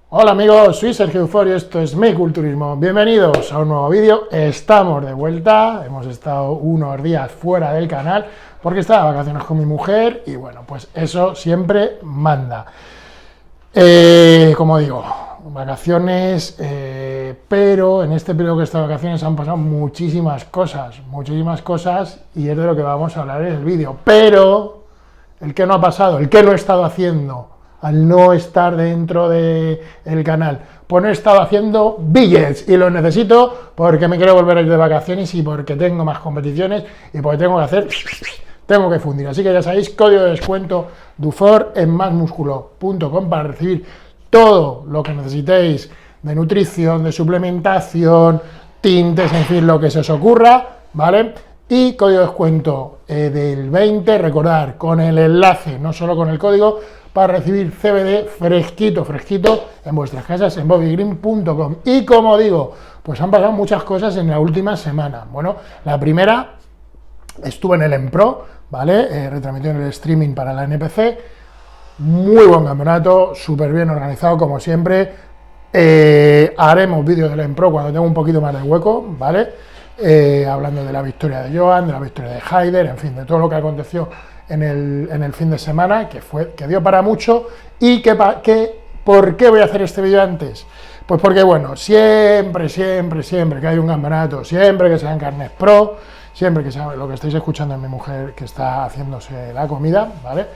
Hola amigos, soy Sergio Euforio, esto es Mi Culturismo. Bienvenidos a un nuevo vídeo. Estamos de vuelta, hemos estado unos días fuera del canal porque estaba de vacaciones con mi mujer y bueno, pues eso siempre manda. Como digo, vacaciones, pero en este periodo que he estado de vacaciones han pasado muchísimas cosas y es de lo que vamos a hablar en el vídeo. Pero el que no ha pasado, el que no he estado haciendo al no estar dentro del canal, pues no he estado haciendo billets y los necesito porque me quiero volver a ir de vacaciones y porque tengo más competiciones y porque tengo que fundir. Así que ya sabéis, código de descuento DUFOR en masmusculo.com para recibir todo lo que necesitéis de nutrición, de suplementación, tintes, en fin, lo que se os ocurra, ¿vale? Y código de descuento del 20, recordar, con el enlace, no solo con el código, para recibir CBD fresquito en vuestras casas en bobbygreen.com. Y como digo, pues han pasado muchas cosas en la última semana. Bueno, la primera, estuve en el EMPRO, ¿vale? Retransmitiendo el streaming para la NPC. Muy buen campeonato, súper bien organizado como siempre. Haremos vídeos del EMPRO cuando tenga un poquito más de hueco, ¿vale? Hablando de la victoria de Joan, de la victoria de Haider, en fin, de todo lo que aconteció en el fin de semana, que dio para mucho. Y ¿por qué voy a hacer este vídeo antes? Pues porque, bueno, siempre que hay un campeonato, siempre que sean carnes pro, siempre que sea lo que estáis escuchando en mi mujer que está haciéndose la comida, ¿vale?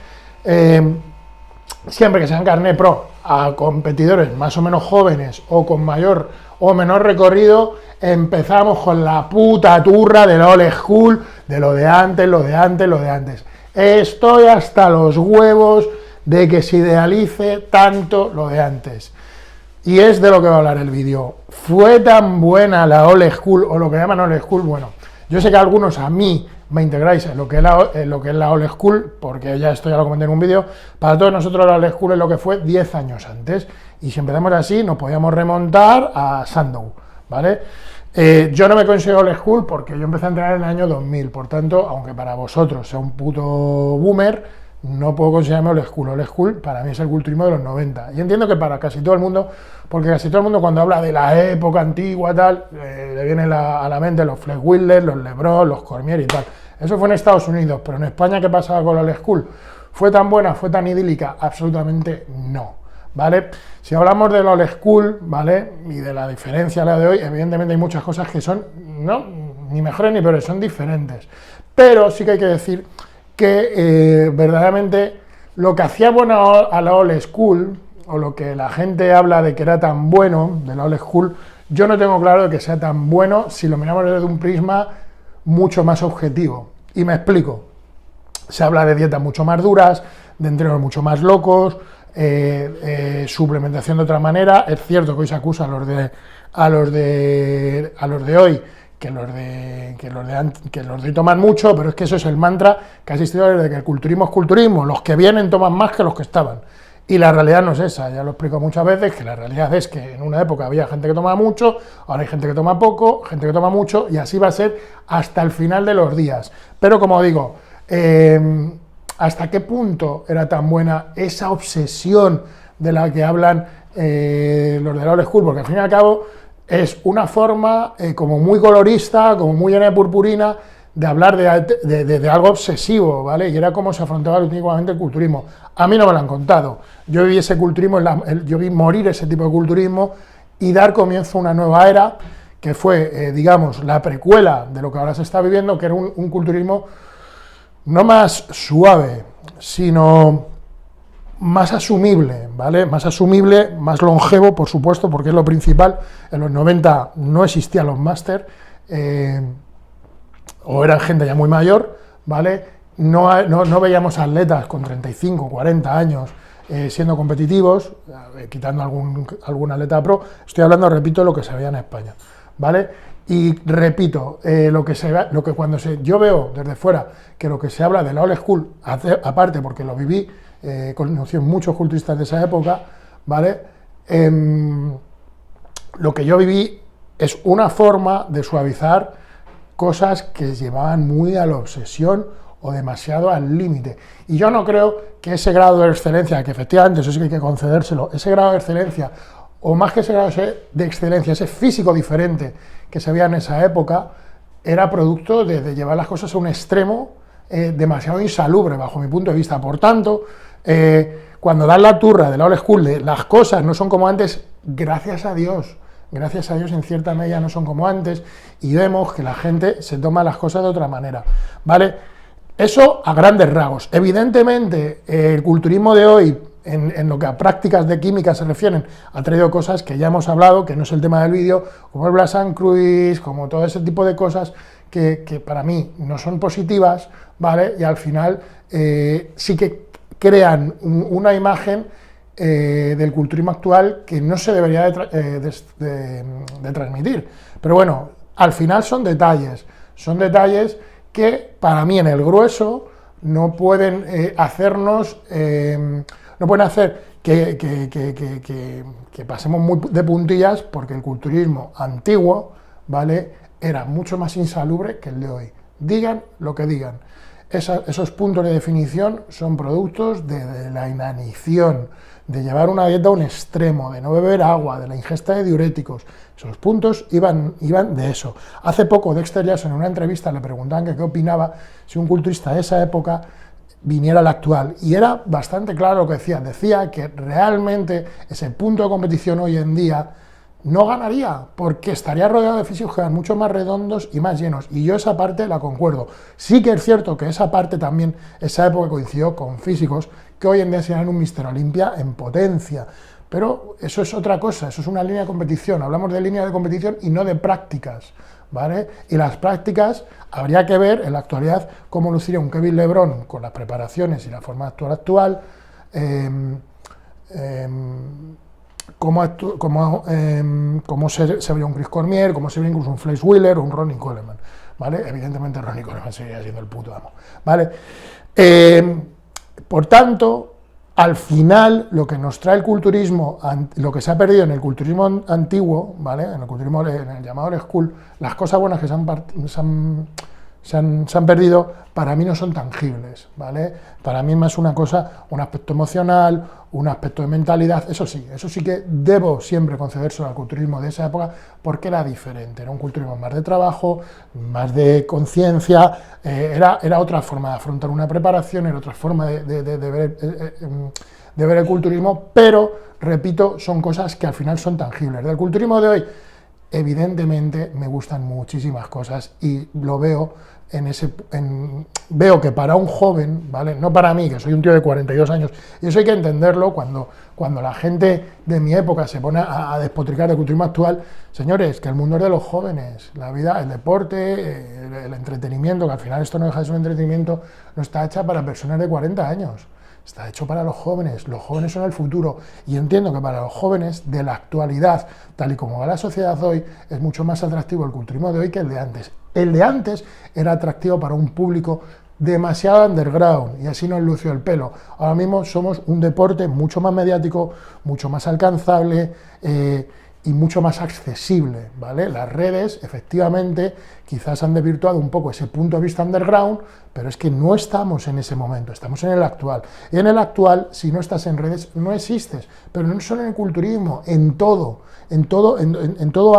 Siempre que sean carne pro a competidores más o menos jóvenes o con mayor o menor recorrido, empezamos con la puta turra del old school, de lo de antes. Estoy hasta los huevos de que se idealice tanto lo de antes. Y es de lo que va a hablar el vídeo. ¿Fue tan buena la old school o lo que llaman old school? Bueno, yo sé que algunos a mí me integráis en lo que es la old school, porque esto ya lo comenté en un vídeo. Para todos nosotros la old school es lo que fue 10 años antes. Y si empezamos así, nos podíamos remontar a Sandow, ¿vale? Yo no me considero old school porque yo empecé a entrenar en el año 2000, por tanto, aunque para vosotros sea un puto boomer, no puedo considerarme old school. Old school para mí es el culturismo de los 90. Y entiendo que para casi todo el mundo, porque casi todo el mundo cuando habla de la época antigua, tal, le viene a la mente los Flex Wheeler, los LeBron, los Cormier y tal. Eso fue en Estados Unidos, pero en España, ¿qué pasaba con la old school? ¿Fue tan buena, fue tan idílica? Absolutamente no. ¿Vale? Si hablamos de la old school, ¿vale? Y de la diferencia a la de hoy, evidentemente hay muchas cosas que son, no, ni mejores ni peores, son diferentes. Pero sí que hay que decir que verdaderamente lo que hacía bueno a la old school, o lo que la gente habla de que era tan bueno de la old school, yo no tengo claro de que sea tan bueno si lo miramos desde un prisma mucho más objetivo. Y me explico. Se habla de dietas mucho más duras, de entrenos mucho más locos, suplementación de otra manera. Es cierto que hoy se acusa a los de hoy que los de hoy toman mucho, pero es que eso es el mantra que ha existido desde que el culturismo es culturismo. Los que vienen toman más que los que estaban. Y la realidad no es esa, ya lo explico muchas veces, que la realidad es que en una época había gente que tomaba mucho, ahora hay gente que toma poco, gente que toma mucho, y así va a ser hasta el final de los días. Pero como digo, ¿hasta qué punto era tan buena esa obsesión de la que hablan los de la old school? Porque al fin y al cabo es una forma como muy colorista, como muy llena de purpurina, de hablar de algo obsesivo, ¿vale? Y era como se afrontaba últimamente el culturismo. A mí no me lo han contado. Yo viví ese culturismo, yo vi morir ese tipo de culturismo y dar comienzo a una nueva era, que fue, digamos, la precuela de lo que ahora se está viviendo, que era un culturismo no más suave, sino más asumible, ¿vale? Más asumible, más longevo, por supuesto, porque es lo principal. En los 90 no existían los máster, o eran gente ya muy mayor, ¿vale? No veíamos atletas con 35, 40 años siendo competitivos, quitando algún atleta pro. Estoy hablando, repito, de lo que se veía en España, ¿vale? Y repito, yo veo desde fuera que lo que se habla de la old school, aparte porque lo viví, conocí muchos culturistas de esa época, ¿vale? Lo que yo viví es una forma de suavizar cosas que llevaban muy a la obsesión o demasiado al límite. Y yo no creo que ese grado de excelencia, que efectivamente eso sí que hay que concedérselo, ese grado de excelencia o más que ese grado de excelencia, ese físico diferente que se veía en esa época, era producto de llevar las cosas a un extremo demasiado insalubre, bajo mi punto de vista. Por tanto, cuando dan la turra de la old school, de las cosas no son como antes, gracias a Dios en cierta medida no son como antes, y vemos que la gente se toma las cosas de otra manera, ¿vale? Eso a grandes rasgos. Evidentemente, el culturismo de hoy, en lo que a prácticas de química se refieren, ha traído cosas que ya hemos hablado, que no es el tema del vídeo, como el Blast and Cruise, como todo ese tipo de cosas que para mí no son positivas, ¿vale? Y al final sí que crean una imagen del culturismo actual que no se debería de transmitir. Pero bueno, al final son detalles que para mí en el grueso no pueden hacernos, no pueden hacer que pasemos muy de puntillas, porque el culturismo antiguo, ¿vale?, era mucho más insalubre que el de hoy. Digan lo que digan. Esos puntos de definición son productos de la inanición, de llevar una dieta a un extremo, de no beber agua, de la ingesta de diuréticos. Esos puntos iban de eso. Hace poco Dexter Jackson en una entrevista le preguntaban que qué opinaba si un culturista de esa época viniera al actual, y era bastante claro lo que decía que realmente ese punto de competición hoy en día no ganaría, porque estaría rodeado de físicos que eran mucho más redondos y más llenos, y yo esa parte la concuerdo. Sí que es cierto que esa parte también, esa época coincidió con físicos que hoy en día serían un Mr. Olympia en potencia, pero eso es otra cosa, eso es una línea de competición, hablamos de línea de competición y no de prácticas, ¿vale? Y las prácticas, habría que ver en la actualidad cómo luciría un Kevin Lebrón con las preparaciones y la forma actual, cómo se vería un Chris Cormier, cómo se vería incluso un Flex Wheeler o un Ronnie Coleman, ¿vale? Evidentemente Ronnie Coleman seguiría siendo el puto amo, ¿vale? Por tanto, al final, lo que nos trae el culturismo, lo que se ha perdido en el culturismo antiguo, ¿vale?, en el culturismo, en el llamado old school, las cosas buenas que se han perdido, para mí no son tangibles, ¿vale? Para mí es más una cosa, un aspecto emocional, un aspecto de mentalidad. Eso sí que debo siempre concedérselo al culturismo de esa época, porque era diferente, era un culturismo más de trabajo, más de conciencia, era otra forma de afrontar una preparación, era otra forma de ver el culturismo, pero, repito, son cosas que al final son tangibles. Del culturismo de hoy, evidentemente me gustan muchísimas cosas y lo veo veo que para un joven, ¿vale?, no para mí, que soy un tío de 42 años, y eso hay que entenderlo cuando la gente de mi época se pone a despotricar del culturismo actual. Señores, que el mundo es de los jóvenes, la vida, el deporte, el entretenimiento, que al final esto no deja de ser un entretenimiento, no está hecha para personas de 40 años. Está hecho para los jóvenes son el futuro, y entiendo que para los jóvenes de la actualidad, tal y como va la sociedad hoy, es mucho más atractivo el culturismo de hoy que el de antes. El de antes era atractivo para un público demasiado underground, y así nos lució el pelo. Ahora mismo somos un deporte mucho más mediático, mucho más alcanzable, y mucho más accesible, ¿vale? Las redes, efectivamente, quizás han desvirtuado un poco ese punto de vista underground, pero es que no estamos en ese momento, estamos en el actual. Y en el actual, si no estás en redes, no existes, pero no solo en el culturismo, en todo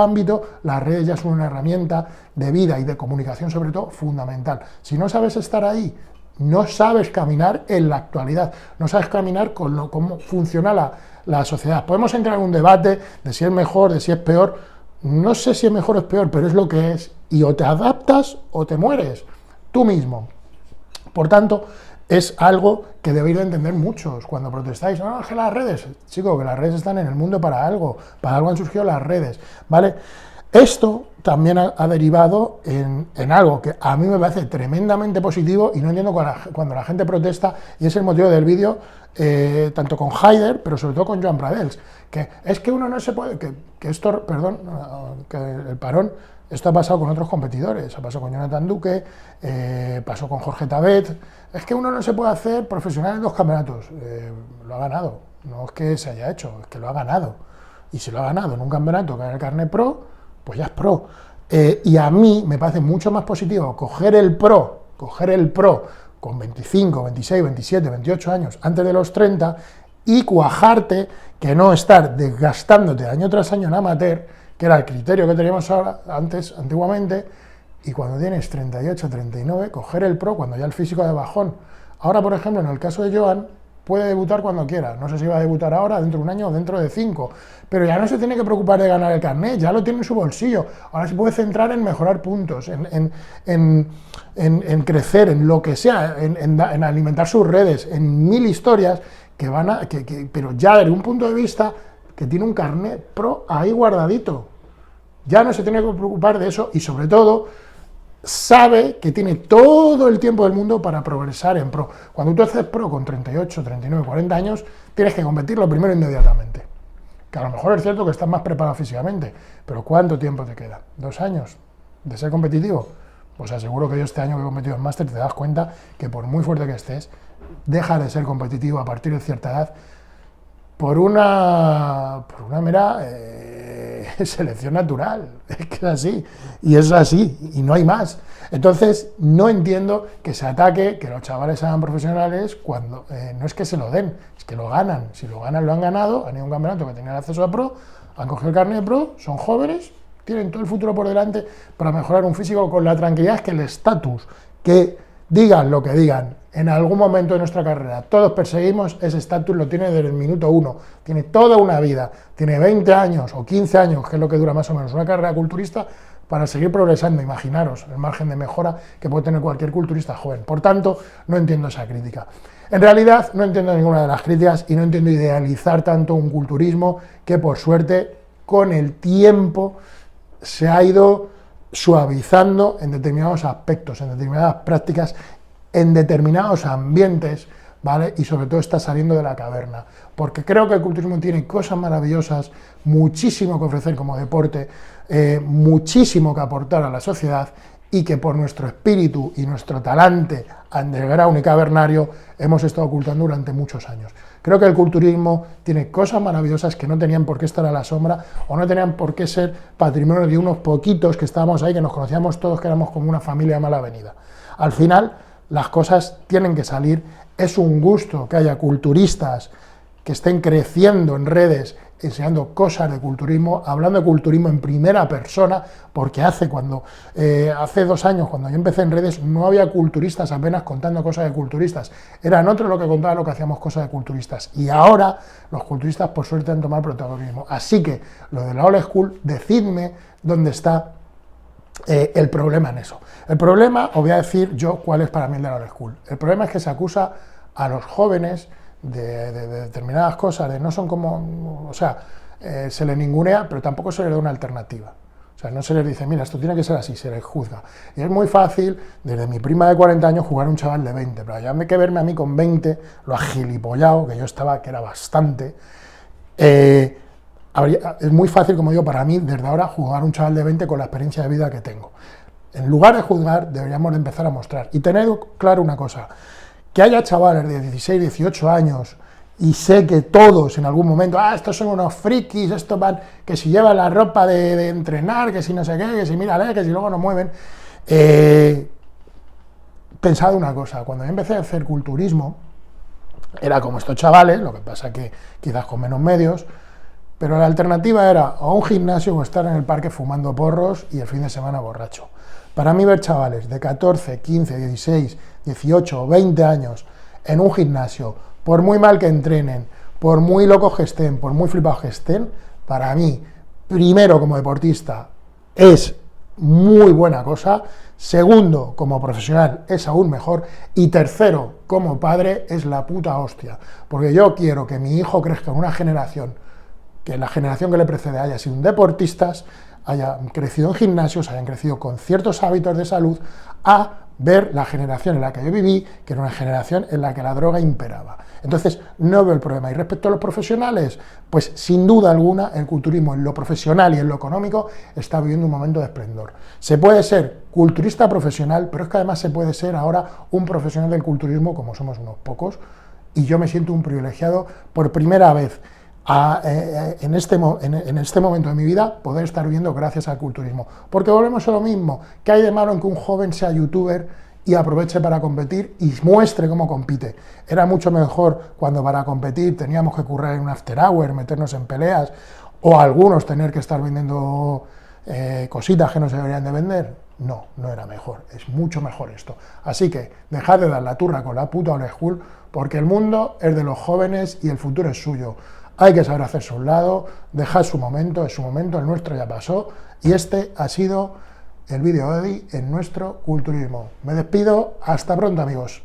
ámbito, las redes ya son una herramienta de vida y de comunicación, sobre todo, fundamental. Si no sabes estar ahí, no sabes caminar en la actualidad, no sabes caminar con cómo funciona la sociedad. Podemos entrar en un debate de si es mejor, de si es peor. No sé si es mejor o es peor, pero es lo que es. Y o te adaptas o te mueres tú mismo. Por tanto, es algo que debéis de entender muchos cuando protestáis. No, es que las redes, chicos, que las redes están en el mundo para algo han surgido las redes, ¿vale? Esto también ha derivado en algo que a mí me parece tremendamente positivo, y no entiendo cuando la gente protesta, y es el motivo del vídeo, tanto con Haider, pero sobre todo con Joan Pradels, que es que uno no se puede, que esto, perdón, que el parón, esto ha pasado con otros competidores, ha pasado con Jonathan Duque, pasó con Jorge Tabet. Es que uno no se puede hacer profesional en 2 campeonatos, lo ha ganado, no es que se haya hecho, es que lo ha ganado, y si lo ha ganado en un campeonato que era el carnet pro, pues ya es pro. Y a mí me parece mucho más positivo coger el pro con 25, 26, 27, 28 años, antes de los 30, y cuajarte, que no estar desgastándote año tras año en amateur, que era el criterio que teníamos ahora, antiguamente, y cuando tienes 38, 39, coger el pro cuando ya el físico de bajón. Ahora, por ejemplo, en el caso de Joan, puede debutar cuando quiera. No sé si va a debutar ahora, dentro de un año o dentro de 5. Pero ya no se tiene que preocupar de ganar el carnet, ya lo tiene en su bolsillo. Ahora se puede centrar en mejorar puntos, en crecer, en lo que sea, en alimentar sus redes, en 1000 historias que van a... pero ya desde un punto de vista que tiene un carnet pro ahí guardadito. Ya no se tiene que preocupar de eso y sobre todo sabe que tiene todo el tiempo del mundo para progresar en pro. Cuando tú haces pro con 38, 39, 40 años, tienes que competirlo primero inmediatamente. Que a lo mejor es cierto que estás más preparado físicamente, pero ¿cuánto tiempo te queda? ¿2 años de ser competitivo? Pues aseguro que yo este año que he competido en máster te das cuenta que por muy fuerte que estés, deja de ser competitivo a partir de cierta edad por una mera selección natural, es que es así, y es así, y no hay más. Entonces, no entiendo que se ataque, que los chavales sean profesionales, cuando no es que se lo den, es que lo ganan. Si lo ganan, lo han ganado, han ido a un campeonato que tenían acceso a pro, han cogido el carnet de pro, son jóvenes, tienen todo el futuro por delante para mejorar un físico con la tranquilidad que el estatus, que digan lo que digan, en algún momento de nuestra carrera, todos perseguimos ese estatus, lo tiene desde el minuto 1, tiene toda una vida, tiene 20 años o 15 años, que es lo que dura más o menos una carrera culturista, para seguir progresando. Imaginaros el margen de mejora que puede tener cualquier culturista joven. Por tanto, no entiendo esa crítica. En realidad, no entiendo ninguna de las críticas y no entiendo idealizar tanto un culturismo que, por suerte, con el tiempo se ha ido suavizando en determinados aspectos, en determinadas prácticas, en determinados ambientes, ¿vale? Y sobre todo está saliendo de la caverna, porque creo que el culturismo tiene cosas maravillosas, muchísimo que ofrecer como deporte, muchísimo que aportar a la sociedad y que por nuestro espíritu y nuestro talante underground y cavernario hemos estado ocultando durante muchos años. Creo que el culturismo tiene cosas maravillosas que no tenían por qué estar a la sombra o no tenían por qué ser patrimonio de unos poquitos que estábamos ahí, que nos conocíamos todos, que éramos como una familia de mala avenida. Al final, las cosas tienen que salir. Es un gusto que haya culturistas que estén creciendo en redes, enseñando cosas de culturismo, hablando de culturismo en primera persona, porque hace 2 años, cuando yo empecé en redes, no había culturistas apenas contando cosas de culturistas. Eran otros los que contaban lo que hacíamos cosas de culturistas. Y ahora los culturistas, por suerte, han tomado protagonismo. Así que, lo de la old school, decidme dónde está el problema en eso. El problema, os voy a decir yo cuál es para mí el de la old school. El problema es que se acusa a los jóvenes de determinadas cosas, de no son como, o sea, se les ningunea, pero tampoco se les da una alternativa. O sea, no se les dice, mira, esto tiene que ser así, se les juzga. Y es muy fácil, desde mi prima de 40 años, jugar a un chaval de 20, pero ya hay que verme a mí con 20, lo agilipollado, que yo estaba, que era bastante. Es muy fácil, como digo, para mí, desde ahora, jugar a un chaval de 20 con la experiencia de vida que tengo. En lugar de juzgar, deberíamos de empezar a mostrar. Y tener claro una cosa, que haya chavales de 16, 18 años, y sé que todos en algún momento, estos son unos frikis, estos van, que si llevan la ropa de entrenar, que si no sé qué, que si mírale, que si luego no mueven. Pensad una cosa, cuando yo empecé a hacer culturismo, era como estos chavales, lo que pasa que quizás con menos medios, pero la alternativa era o un gimnasio o estar en el parque fumando porros y el fin de semana borracho. Para mí ver chavales de 14, 15, 16, 18 o 20 años en un gimnasio, por muy mal que entrenen, por muy locos que estén, por muy flipados que estén, para mí, primero como deportista, es muy buena cosa, segundo, como profesional, es aún mejor, y tercero, como padre, es la puta hostia, porque yo quiero que mi hijo crezca en una generación, que la generación que le precede haya sido deportistas, hayan crecido en gimnasios, hayan crecido con ciertos hábitos de salud, a ver la generación en la que yo viví, que era una generación en la que la droga imperaba. Entonces, no veo el problema. Y respecto a los profesionales, pues sin duda alguna, el culturismo en lo profesional y en lo económico está viviendo un momento de esplendor. Se puede ser culturista profesional, pero es que además se puede ser ahora un profesional del culturismo, como somos unos pocos, y yo me siento un privilegiado por primera vez en este momento de mi vida poder estar viviendo gracias al culturismo, porque volvemos a lo mismo, ¿qué hay de malo en que un joven sea youtuber y aproveche para competir y muestre cómo compite. Era mucho mejor cuando para competir teníamos que currar en un after hour, meternos en peleas, o algunos tener que estar vendiendo cositas que no se deberían de vender. No, no era mejor, es mucho mejor esto. Así que dejad de dar la turra con la puta old school, porque el mundo es de los jóvenes y el futuro es suyo. Hay que saber hacerse un lado, dejad su momento, es su momento, el nuestro ya pasó, y este ha sido el vídeo de hoy en nuestro culturismo. Me despido, hasta pronto amigos.